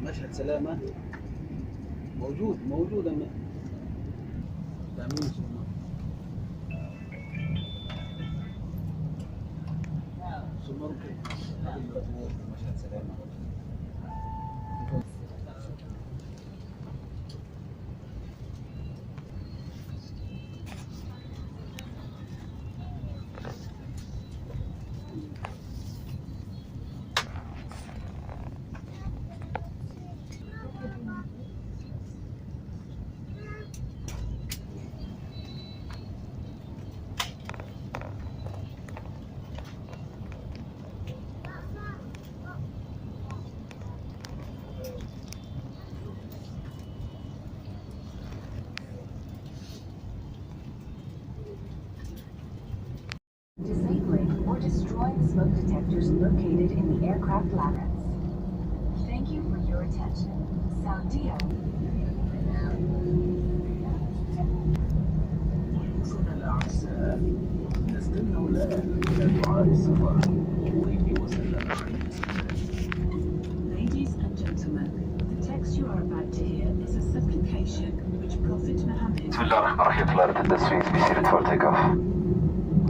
مشهد سلامة موجود أنا تأمين سمركم هذه المرتبط مشهد سلامة. Disabling or destroying smoke detectors located in the aircraft labyrinths. Thank you for your attention. Saudia. ضيوفنا الأعزاء نستمع الآن إلى دعاء السفر. الله وسلم عليه. Ladies and gentlemen, the text you are about to hear is a supplication which Prophet Muhammad بسم الله الرحمن الرحيم. طلعت التسويق بيصير فور تيك اوف.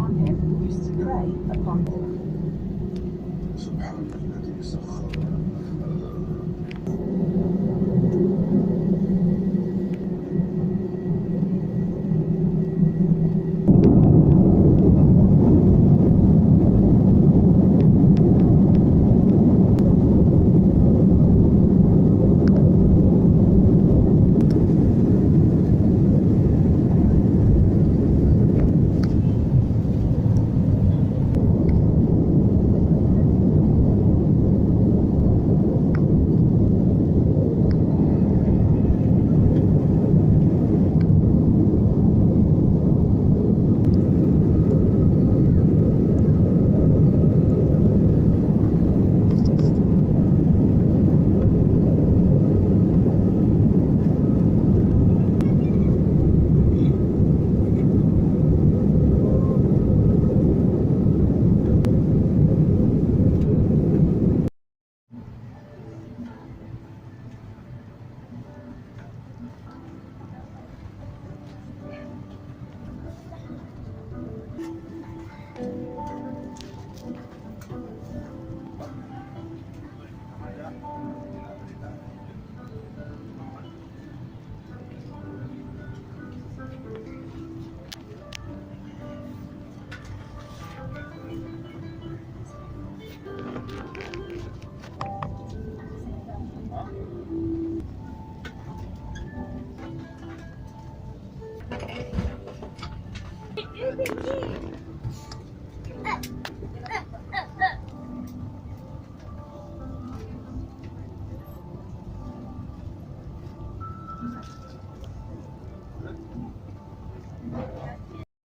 On him used to pray upon them. سبحان الذي سخر